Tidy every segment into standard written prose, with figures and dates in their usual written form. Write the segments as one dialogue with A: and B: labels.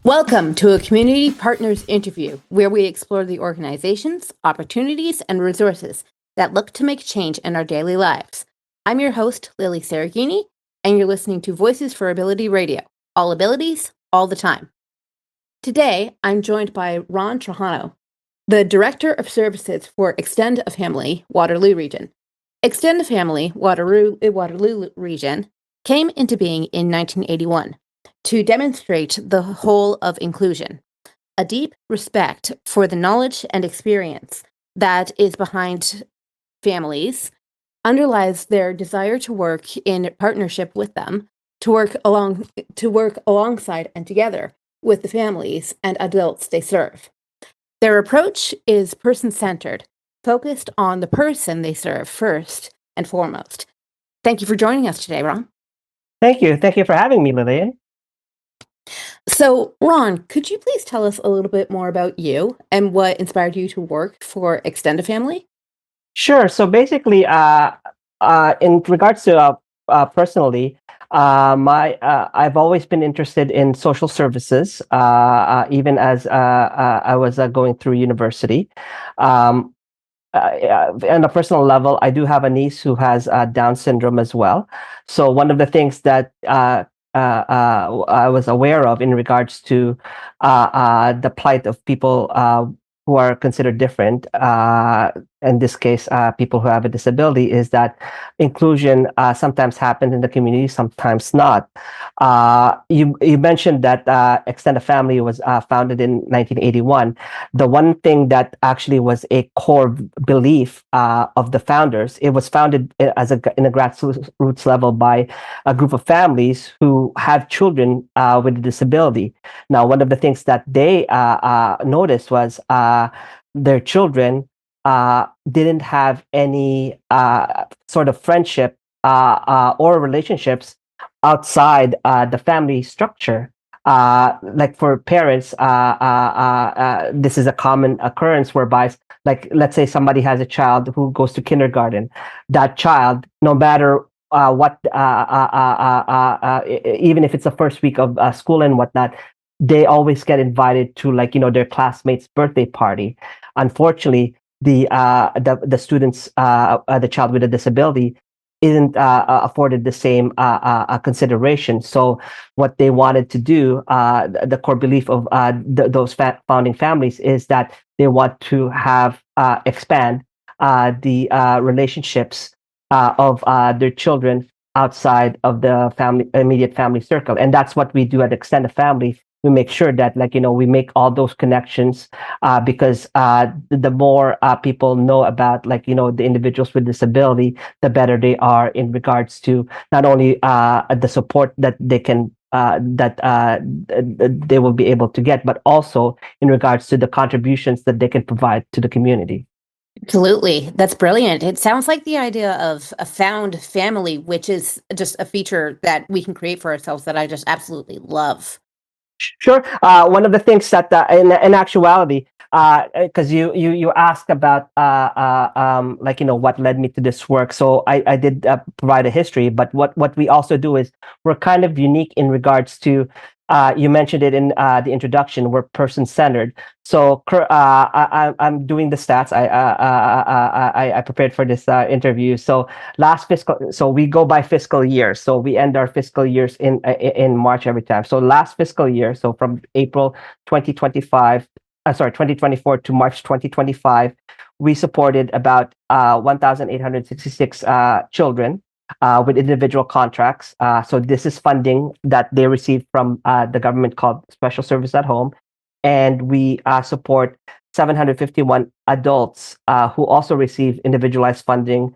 A: Welcome to a Community Partners interview, where we explore the organizations, opportunities, and resources that look to make change in our daily lives. I'm your host, Lilly Cereghini, and you're listening to Voices for Ability Radio, all abilities, all the time. Today, I'm joined by Ron Tranjano, the Director of Services for Extend a Family, Waterloo Region. Extend a Family, Waterloo Region, came into being in 1981 to demonstrate the whole of inclusion, a deep respect for the knowledge and experience that is behind families underlies their desire to work in partnership with them, to work alongside and together with the families and adults they serve. Their approach is person-centered, focused on the person they serve first and foremost. Thank you for joining us today, Ron.
B: Thank you. Thank you for having me, Lillian.
A: So, Ron, could you please tell us a little bit more about you and what inspired you to work for Extend a Family?
B: Sure. So basically, in regards to personally, I've always been interested in social services, even as I was going through university. On a personal level, I do have a niece who has Down syndrome as well. So one of the things that I was aware of in regards to the plight of people who are considered different, in this case, people who have a disability, is that inclusion sometimes happens in the community, sometimes not. You mentioned that Extend a Family was founded in 1981. The one thing that actually was a core belief of the founders, it was founded in a grassroots level by a group of families who have children with a disability. Now, one of the things that they noticed was their children didn't have any sort of friendship or relationships outside the family structure. Like for parents, this is a common occurrence whereby, like, let's say somebody has a child who goes to kindergarten. That child, no matter even if it's the first week of school and whatnot, they always get invited to, like, their classmates' birthday party. Unfortunately, the students, the child with a disability, isn't afforded the same consideration. So what they wanted to do, the core belief of those founding families, is that they want to have expand the relationships of their children outside of the immediate family circle. And that's what we do at Extend a Family. We make sure that, like, we make all those connections because the more people know about, like, the individuals with disability, the better they are in regards to not only the support that they can they will be able to get, but also in regards to the contributions that they can provide to the community.
A: Absolutely. That's brilliant. It sounds like the idea of a found family, which is just a feature that we can create for ourselves that I just absolutely love.
B: Sure. One of the things that, in actuality, because you asked about like, what led me to this work. So I did provide a history, but what we also do is we're kind of unique in regards to. You mentioned it in the introduction. We're person-centered. So I'm doing the stats. I prepared for this interview. So so we go by fiscal year. So we end our fiscal years in March every time. So last fiscal year, so from April 2025, 2024 to March 2025, we supported about 1,866 children with individual contracts. So this is funding that they receive from the government called Special Service at Home. And we support 751 adults who also receive individualized funding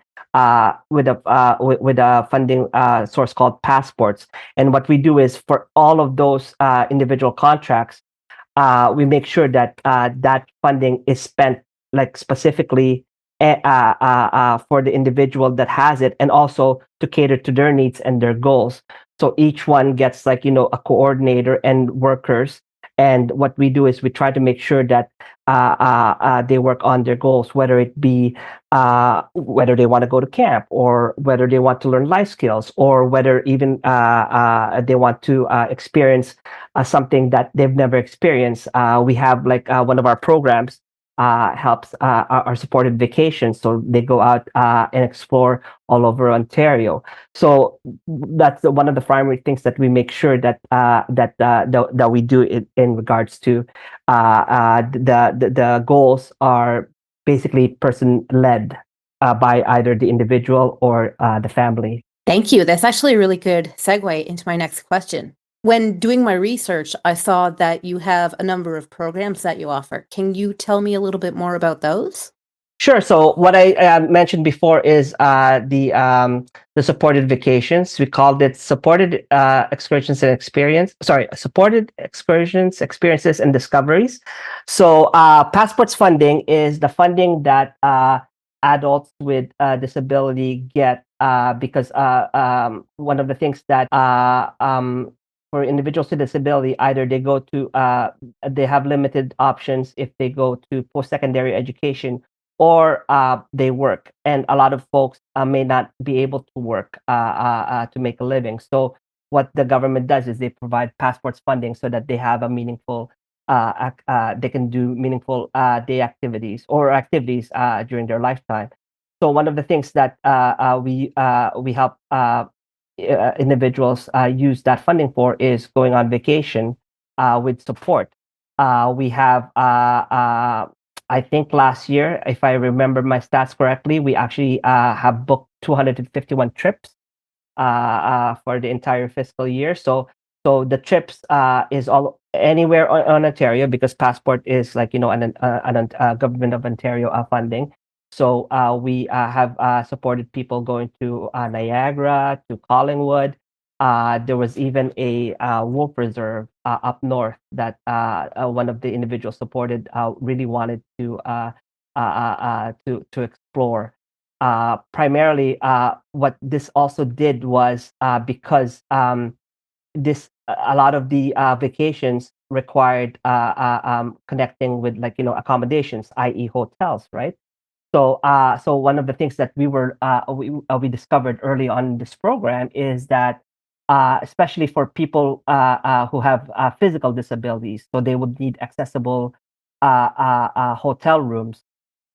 B: with a funding source called Passports. And what we do is, for all of those individual contracts, we make sure that that funding is spent, like, specifically for the individual that has it, and also to cater to their needs and their goals. So each one gets, like, a coordinator and workers, And what we do is we try to make sure that they work on their goals, whether it be whether they want to go to camp, or whether they want to learn life skills, or whether even they want to experience something that they've never experienced. We have like one of our programs helps our supported vacations, so they go out and explore all over Ontario. So that's one of the primary things that we make sure that we do in regards to the goals are basically person led by either the individual or the family.
A: Thank you. That's actually a really good segue into my next question. When doing my research, I saw that you have a number of programs that you offer. Can you tell me a little bit more about those?
B: Sure. So what I mentioned before is the supported vacations. We called it supported excursions and experience. Sorry, supported excursions, experiences, and discoveries. So passports funding is the funding that adults with disability get because one of the things that for individuals with disability, either they have limited options if they go to post-secondary education, or they work. And a lot of folks may not be able to work to make a living. So what the government does is they provide passports funding so that they have a meaningful, they can do meaningful day activities or activities during their lifetime. So one of the things that we help individuals use that funding for is going on vacation with support. We have I think last year, if I remember my stats correctly, we actually have booked 251 trips for the entire fiscal year. So the trips is all anywhere on Ontario, because passport is like an government of Ontario funding. So we have supported people going to Niagara, to Collingwood. There was even a wolf reserve up north that one of the individuals supported really wanted to explore. Primarily, what this also did was because this a lot of the vacations required connecting with, like, accommodations, i.e., hotels, right? So one of the things that we discovered early on in this program is that especially for people who have physical disabilities, so they would need accessible hotel rooms,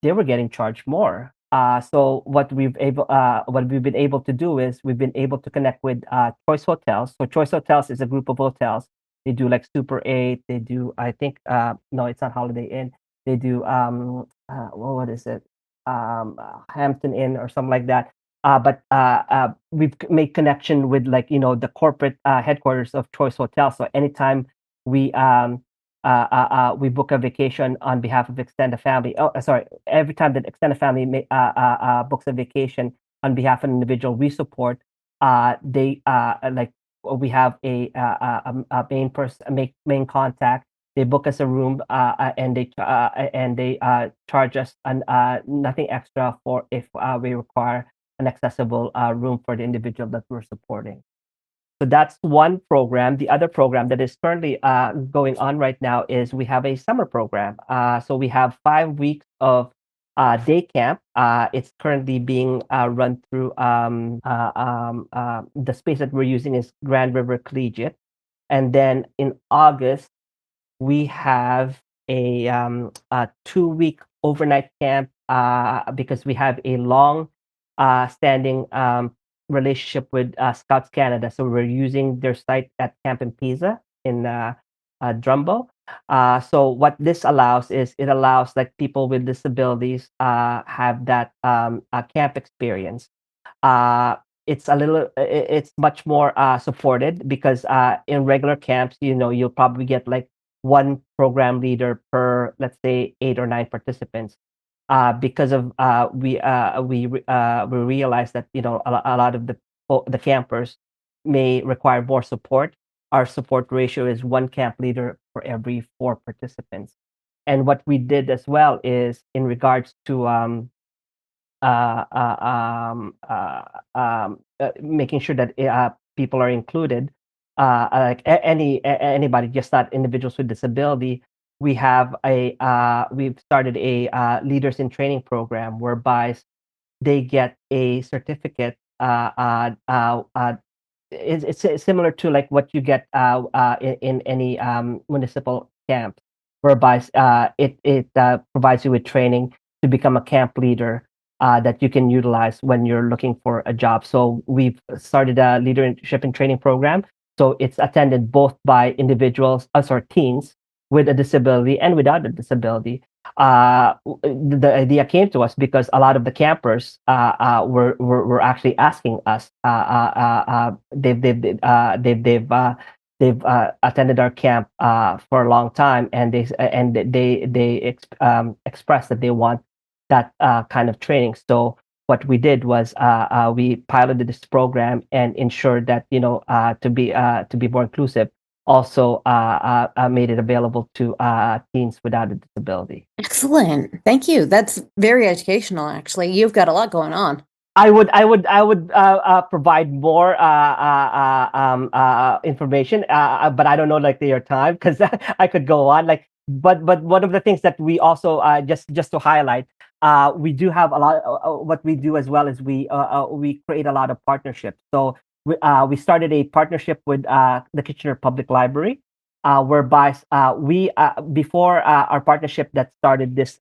B: they were getting charged more. So what we've been able to do is we've been able to connect with Choice Hotels. So Choice Hotels is a group of hotels. They do like Super 8. They do, I think, no, it's not Holiday Inn. They do what is it? Hampton Inn or something like that. But we've made connection with, like, the corporate headquarters of Choice Hotels. So anytime we we book a vacation on behalf of extended family. Oh, sorry. Every time that extended family books a vacation on behalf of an individual we support, they like we have a main person, main contact. They book us a room, and they charge us nothing extra for if we require an accessible room for the individual that we're supporting. So that's one program. The other program that is currently going on right now is we have a summer program. So we have 5 weeks of day camp. It's currently being run through the space that we're using is Grand River Collegiate. And then in August, we have a 2 week overnight camp because we have a long standing relationship with Scouts Canada. So we're using their site at Camp in Pisa in Drumbo. So what this allows is it allows, like, people with disabilities have that camp experience. It's a little it's much more supported because in regular camps, you'll probably get like one program leader per, let's say, 8 or 9 participants. Because of we realize that a lot of the campers may require more support. Our support ratio is one camp leader for every 4 participants. And what we did as well is, in regards to making sure that people are included. like anybody, just not individuals with disability. We've started a leaders in training program whereby they get a certificate. It's similar to like what you get in any municipal camp, whereby it provides you with training to become a camp leader that you can utilize when you're looking for a job. So we've started a leadership and training program. So it's attended both by individuals, sorry, teens with a disability and without a disability. The idea came to us because a lot of the campers were actually asking us. They've attended our camp for a long time, and they expressed that they want that kind of training. So what we did was we piloted this program and ensured that to be more inclusive, also made it available to teens without a disability.
A: Excellent. Thank you. That's very educational, actually. You've got a lot going on.
B: I would provide more information, but I don't know like your time because I could go on. Like, but one of the things that we also just to highlight, we do have a lot. What we do as well is we create a lot of partnerships. So we started a partnership with the Kitchener Public Library, whereby we before our partnership that started this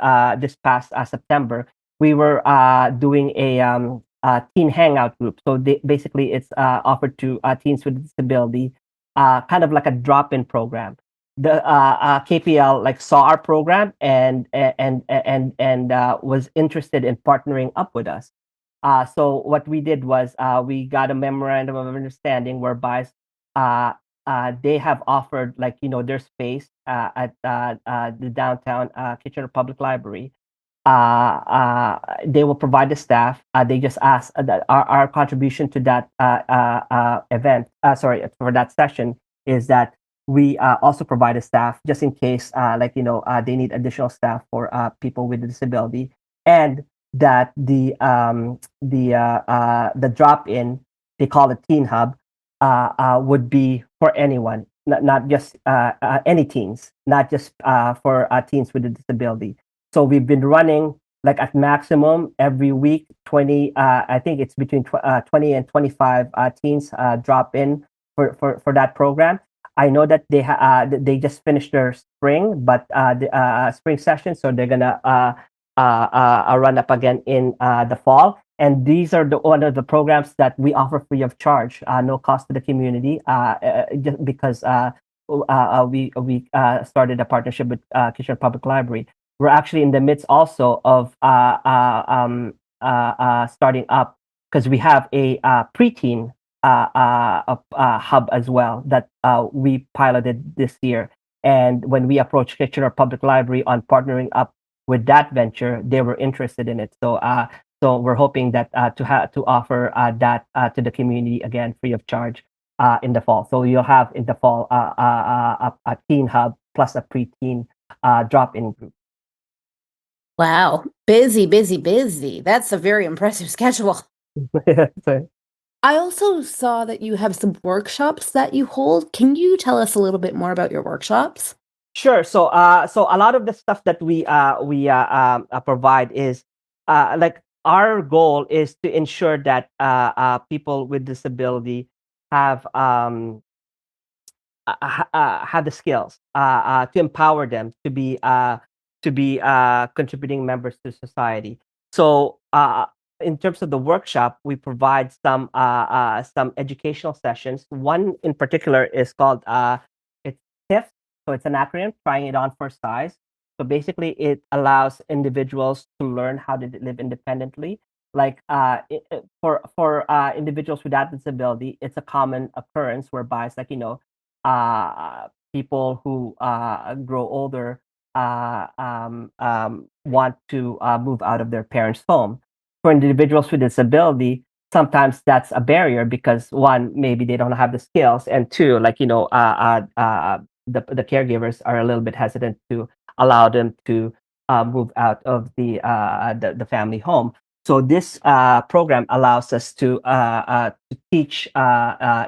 B: past September, we were doing a teen hangout group. So basically, it's offered to teens with disability, kind of like a drop-in program. The KPL like saw our program and was interested in partnering up with us. So what we did was we got a memorandum of understanding whereby they have offered like their space at the downtown Kitchener Public Library. They will provide the staff. They just ask that our contribution to that event, sorry, for that session is that we also provide a staff just in case, they need additional staff for people with a disability, and that the drop in, they call it Teen Hub, would be for anyone, not just any teens, not just for teens with a disability. So we've been running like at maximum every week 20. I think it's between 20 and 25 teens drop in for that program. I know that they just finished their spring, but the spring session, so they're gonna run up again in the fall. And these are one of the programs that we offer free of charge, no cost to the community, just because we started a partnership with Kitchener Public Library. We're actually in the midst also of starting up because we have a preteen hub as well that we piloted this year. And when we approached Kitchener Public Library on partnering up with that venture, they were interested in it. So we're hoping that to offer that to the community again free of charge in the fall. So you'll have in the fall a teen hub plus a preteen drop-in group.
A: Wow. Busy, busy, busy. That's a very impressive schedule.
B: So,
A: I also saw that you have some workshops that you hold. Can you tell us a little bit more about your workshops?
B: sure. So a lot of the stuff that we provide is like our goal is to ensure that people with disability have have the skills to empower them to be contributing members to society. So, in terms of the workshop, we provide some educational sessions. One in particular is called it's TIF, so it's an acronym, trying it on for size. So basically, it allows individuals to learn how to live independently. Like for individuals without disability, it's a common occurrence whereby it's like people who grow older want to move out of their parents' home. For individuals with disability, sometimes that's a barrier because one, maybe they don't have the skills, and two, the caregivers are a little bit hesitant to allow them to move out of the family home. So this program allows us to teach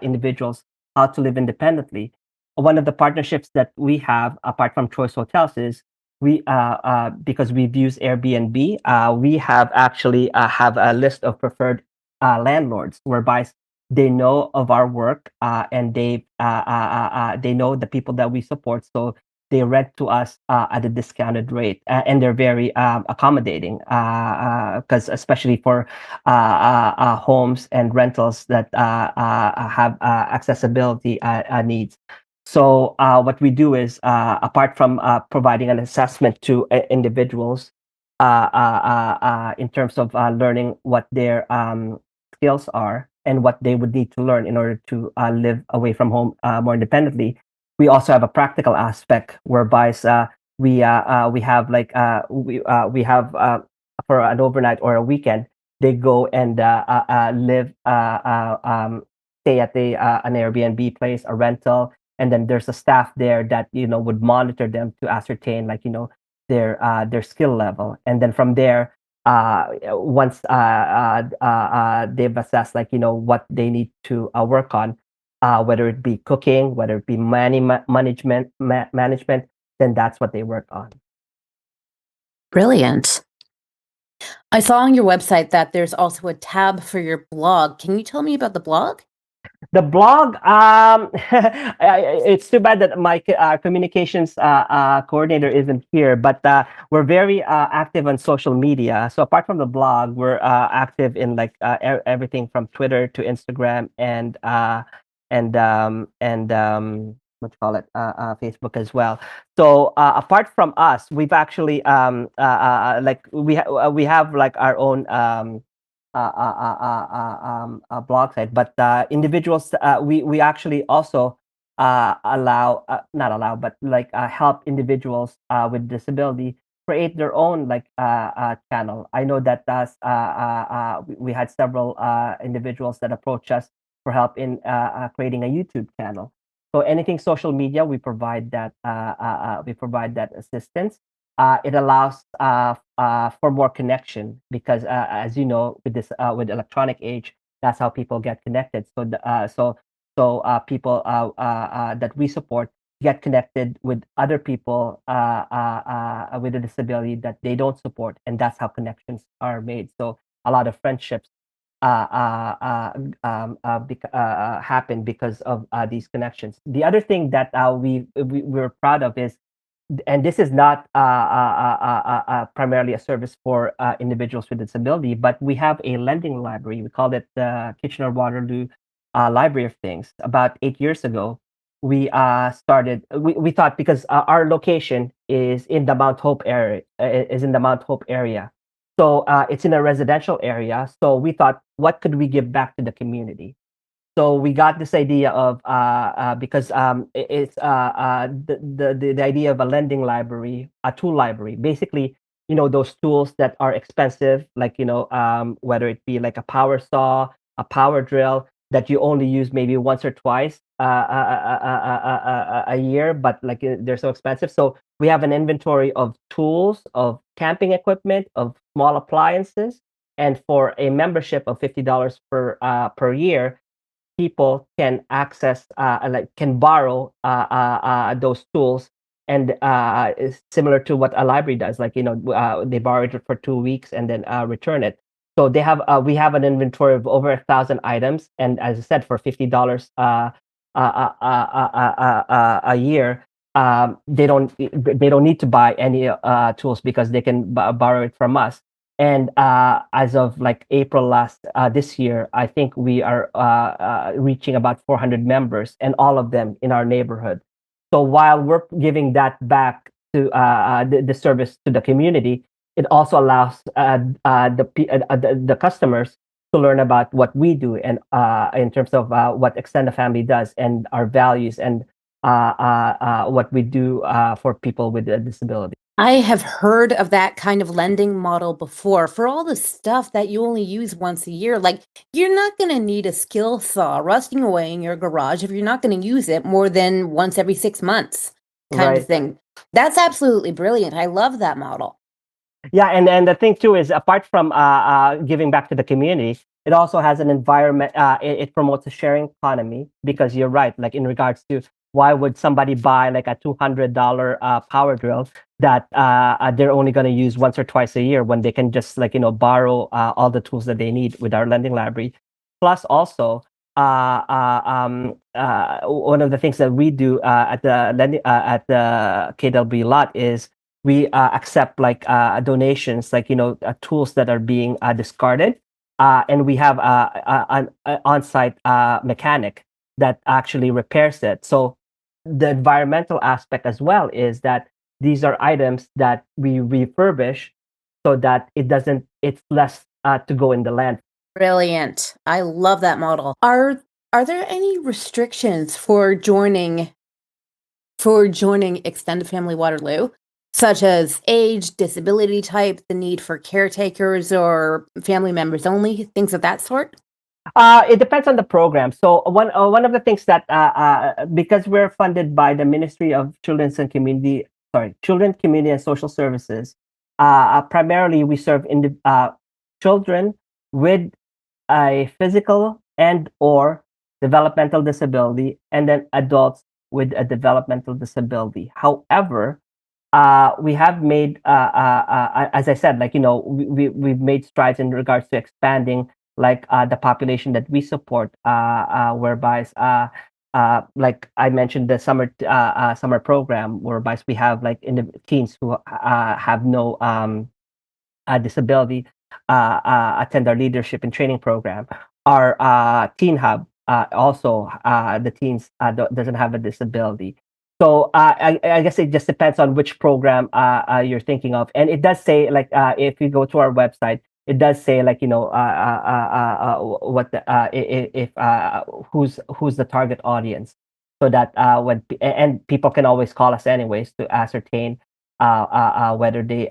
B: individuals how to live independently. One of the partnerships that we have, apart from Choice Hotels, is because we've used Airbnb, we have actually have a list of preferred landlords, whereby they know of our work, and they know the people that we support, so they rent to us at a discounted rate, and they're very accommodating, because especially for homes and rentals that have accessibility needs. So what we do is, apart from providing an assessment to individuals in terms of learning what their skills are and what they would need to learn in order to live away from home more independently, we also have a practical aspect whereby we have we have for an overnight or a weekend, they go and live stay at an Airbnb place, a rental, and then there's a staff there that would monitor them to ascertain, their skill level, and then from there, once they've assessed, what they need to work on, whether it be cooking, whether it be management, then that's what they work on.
A: Brilliant. I saw on your website that there's also a tab for your blog. Can you tell me about the blog?
B: The blog, it's too bad that my communications coordinator isn't here, but we're very active on social media. So apart from the blog, we're active in everything from Twitter to Instagram and what you call it, Facebook as well. So apart from us, we've actually we have our own blog site, but individuals, we actually also allow not allow, but help individuals with disability create their own channel. I know that we had several individuals that approached us for help in creating a YouTube channel. So anything social media, we provide that assistance. It allows for more connection, because as you know, with electronic age, that's how people get connected. So people that we support get connected with other people with a disability that they don't support, and that's how connections are made. So a lot of friendships happen because of these connections. The other thing that we're proud of is, and this is not primarily a service for individuals with disability, but we have a lending library. We call it the Kitchener-Waterloo Library of Things. About 8 years ago, we started. We thought, because our location is in the Mount Hope area, so it's in a residential area. So we thought, what could we give back to the community? So we got this idea of because it's the idea of a lending library, a tool library. Basically, those tools that are expensive, whether it be like a power saw, a power drill that you only use maybe once or twice a year, but they're so expensive. So we have an inventory of tools, of camping equipment, of small appliances, and for a membership of $50 per year, people can access can borrow those tools, and is similar to what a library does, they borrow it for 2 weeks and then return it. So we have an inventory of over 1,000 items, and as I said, for $50 a year, they don't need to buy any tools, because they can borrow it from us. And as of April this year, I think we are reaching about 400 members, and all of them in our neighborhood. So while we're giving that back to the service to the community, it also allows the customers to learn about what we do, and in terms of what Extend Family does, and our values, and what we do for people with a disability.
A: I have heard of that kind of lending model before for all the stuff that you only use once a year. Like, you're not going to need a skill saw rusting away in your garage if you're not going to use it more than once every 6 months, kind of
B: Right.
A: thing. That's absolutely brilliant. I love that model.
B: Yeah, and the thing too is, apart from giving back to the community, It also has an environment. It promotes a sharing economy because you're right. Like in regards to why would somebody buy like a $200 power drill that they're only going to use once or twice a year when they can just like borrow all the tools that they need with our lending library. Plus, also one of the things that we do at the lending at the KW lot is we accept like donations, like tools that are being discarded, and we have an on-site mechanic that actually repairs it. So the environmental aspect as well is that these are items that we refurbish so that it's less to go in the land.
A: Brilliant. I love that model. Are there any restrictions for joining extended family Waterloo, such as age, disability type, the need for caretakers or family members only, things of that sort?
B: It depends on the program. So one of the things that because we're funded by the Ministry of Children, Community, and Social Services, primarily we serve in the children with a physical and or developmental disability, and then adults with a developmental disability. However, we have made, as I said, like we've made strides in regards to expanding like the population that we support, whereby like I mentioned the summer program, whereby we have like in the teens who have no disability attend our leadership and training program. Our teen hub also the teens doesn't have a disability. So I guess it just depends on which program you're thinking of, and it does say like if you go to our website, it does say like what the if who's the target audience, so that and people can always call us anyways to ascertain whether they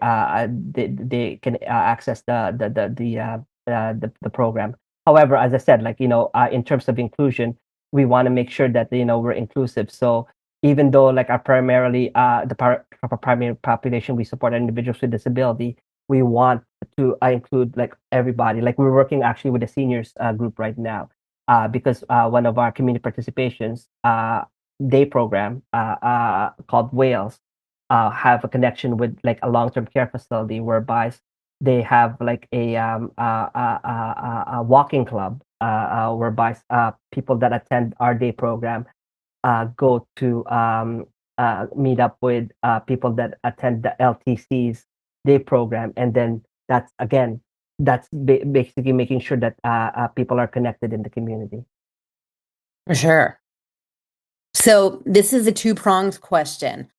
B: can access the program. However, as I said, like in terms of inclusion, we want to make sure that we're inclusive. So even though like our primarily our primary population we support are individuals with disability, we want to include like everybody. Like we're working actually with the seniors group right now, because one of our community participations day program called Wales have a connection with like a long-term care facility whereby they have like a walking club whereby people that attend our day program go to meet up with people that attend the LTC's day program, and then that's basically making sure that people are connected in the community.
A: For sure. So this is a two-pronged question.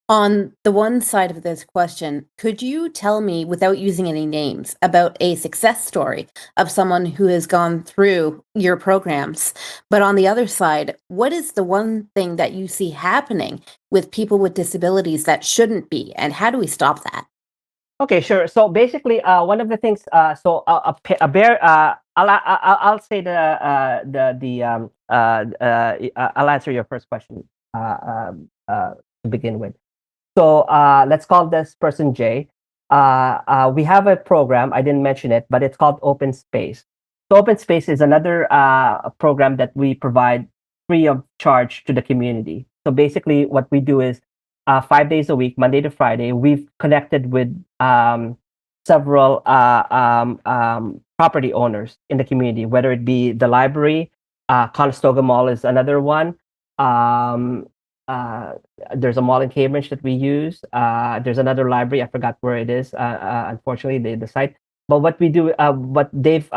A: On the one side of this question, could you tell me, without using any names, about a success story of someone who has gone through your programs? But on the other side, what is the one thing that you see happening with people with disabilities that shouldn't be, and how do we stop that?
B: Okay, sure. So basically, one of the things, so a bear, I'll say I'll answer your first question to begin with. So let's call this person Jay. We have a program. I didn't mention it, but it's called Open Space. So Open Space is another program that we provide free of charge to the community. So basically, what we do is 5 days a week, Monday to Friday, we've connected with several property owners in the community, whether it be the library, Conestoga Mall is another one. Um, uh, there's a mall in Cambridge that we use. There's another library. I forgot where it is. Unfortunately, the site. But what we do, what they've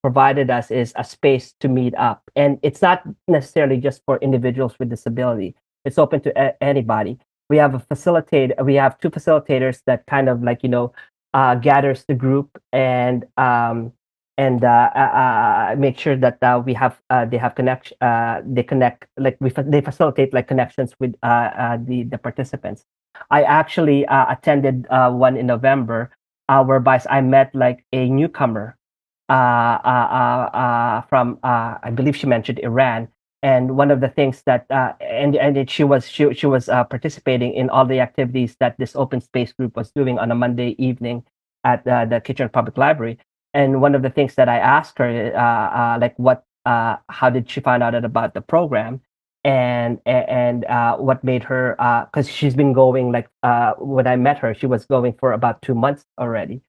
B: provided us is a space to meet up, and it's not necessarily just for individuals with disability. It's open to anybody. We have a facilitate. We have two facilitators that kind of like gathers the group and make sure that we have they have connection they connect like they facilitate like connections with the participants. I actually attended one in November whereby I met like a newcomer from I believe she mentioned Iran, and one of the things that she was participating in all the activities that this open space group was doing on a Monday evening at the Kitchener Public Library. And one of the things that I asked her, like, how did she find out about the program, and what made her, because she's been going, like, when I met her, she was going for about 2 months already.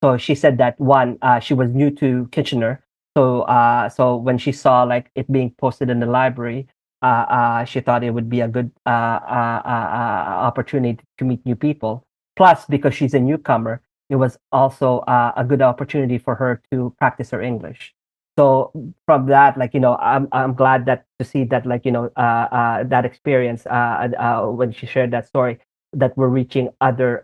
B: So she said that one, she was new to Kitchener, so when she saw like it being posted in the library, she thought it would be a good opportunity to meet new people. Plus, because she's a newcomer, it was also a good opportunity for her to practice her English. So from that, like, I'm glad that to see that, like, that experience, when she shared that story, that we're reaching other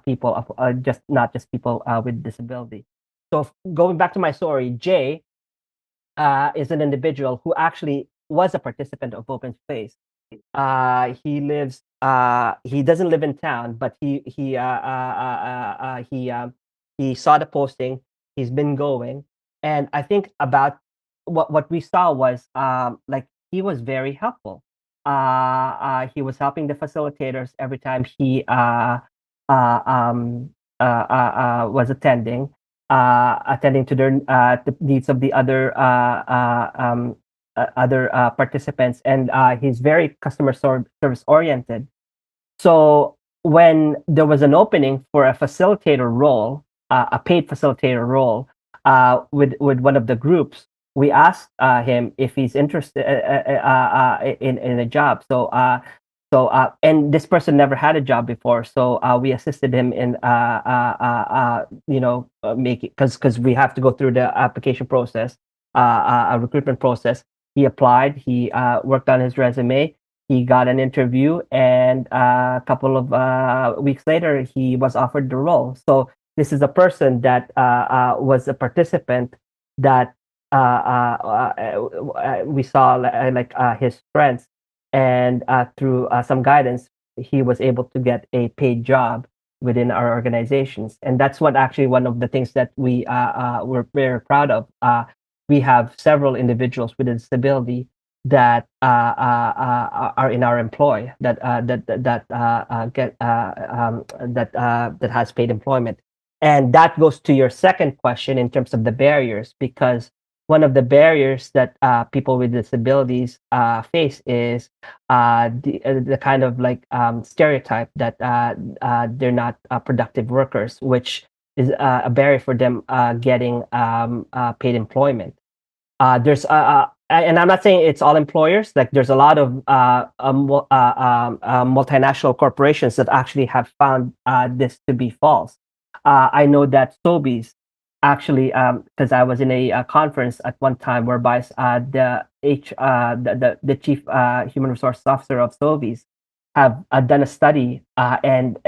B: people of, just not just people with disability. So going back to my story, Jay is an individual who actually was a participant of Open Space. He doesn't live in town, but he saw the posting. He's been going, and I think about what we saw was, like, he was very helpful. He was helping the facilitators every time he was attending to their the needs of the other participants, and he's very service oriented. So when there was an opening for a facilitator role, a paid facilitator role, with one of the groups, we asked him if he's interested in a job. And this person never had a job before, so we assisted him in making, because we have to go through the application process, a recruitment process. He applied. He worked on his resume. He got an interview, and a couple of weeks later, he was offered the role. So this is a person that was a participant that we saw, like, his strengths, and through some guidance, he was able to get a paid job within our organizations, and that's what actually one of the things that we're very proud of. We have several individuals with a disability that are in our employ, that has paid employment. And that goes to your second question in terms of the barriers, because one of the barriers that people with disabilities face is the kind of, like, stereotype that they're not productive workers, which is a barrier for them getting paid employment. And I'm not saying it's all employers. Like, there's a lot of multinational corporations that actually have found this to be false. I know that Sobeys actually, because I was in a conference at one time whereby the chief human resource officer of Sobeys have done a study, and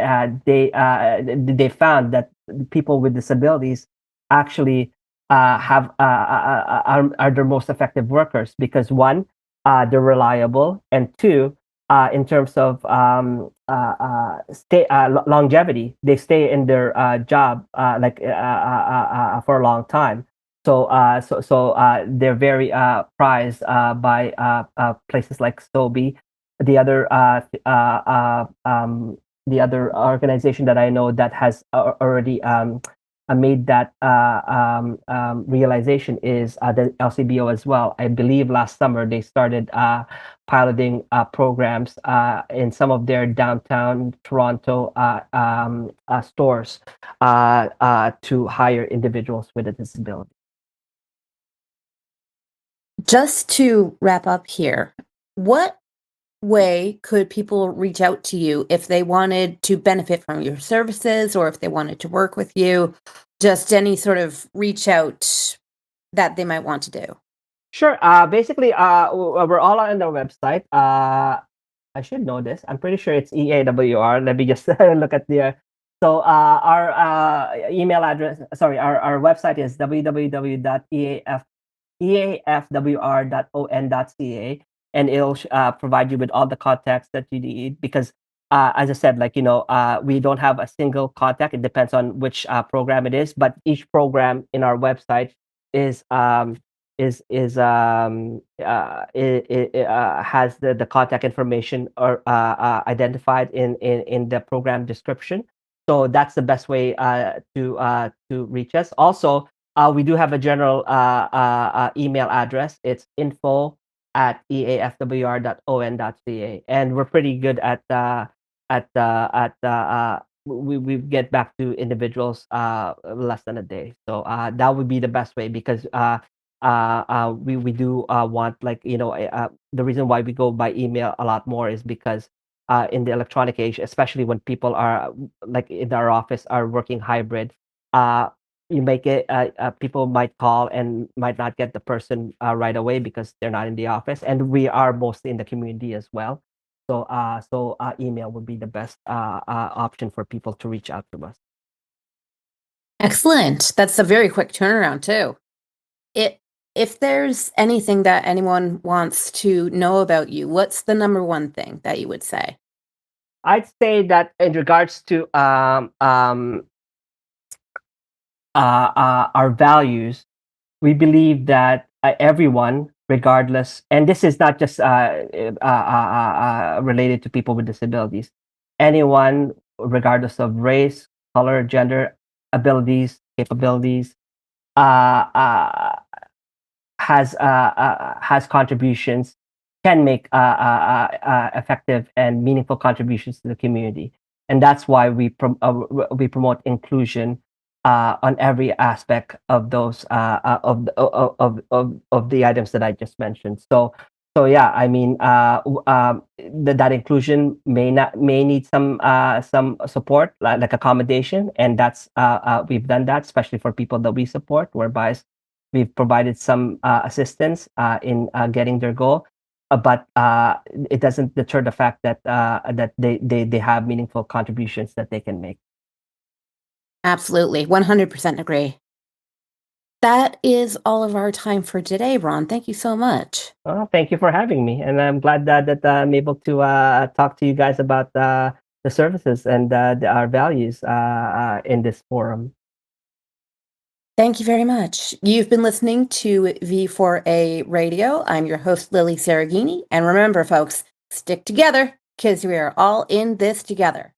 B: they found that people with disabilities actually are the most effective workers, because one, they're reliable, and two, in terms of longevity, they stay in their job, for a long time. So they're very prized by places like Sobe. The other the other organization that I know that has already made that realization is the LCBO as well. I believe last summer they started piloting programs in some of their downtown Toronto stores to hire individuals with a disability.
A: Just to wrap up here, what way could people reach out to you if they wanted to benefit from your services, or if they wanted to work with you? Just any sort of reach out that they might want to do.
B: Sure. Basically, we're all on our website. I should know this. I'm pretty sure it's EAWR. Let me just look at the. So our email address, sorry, our website is www.eafwr.on.ca, and it'll provide you with all the contacts that you need, because as I said, like, we don't have a single contact. It depends on which program it is, but each program in our website is has the contact information or identified in the program description. So that's the best way to reach us. Also, We do have a general email address. It's info@eafwr.on.ca, and we're pretty good we get back to individuals less than a day. So that would be the best way because we do want, like, the reason why we go by email a lot more is because in the electronic age, especially when people are like in our office are working hybrid, uh, you make it people might call and might not get the person right away because they're not in the office, and we are mostly in the community as well. So email would be the best option for people to reach out to us.
A: Excellent. That's a very quick turnaround too. It if there's anything that anyone wants to know about you, what's the number one thing that you would say?
B: I'd say that in regards to our values, we believe that everyone, regardless, and this is not just related to people with disabilities, anyone, regardless of race, color, gender, abilities, capabilities, uh, uh, has contributions, can make effective and meaningful contributions to the community, and that's why we promote inclusion on every aspect of those of the items that I just mentioned. So yeah, I mean, that inclusion may need some support, like accommodation, and that's we've done that, especially for people that we support, whereby we've provided some assistance in getting their goal, but it doesn't deter the fact that they have meaningful contributions that they can make.
A: Absolutely. 100% agree. That is all of our time for today, Ron. Thank you so much.
B: Well, thank you for having me, and I'm glad that I'm able to talk to you guys about the services and our values in this forum.
A: Thank you very much. You've been listening to V4A Radio. I'm your host, Lilly Cereghini. And remember, folks, stick together because we are all in this together.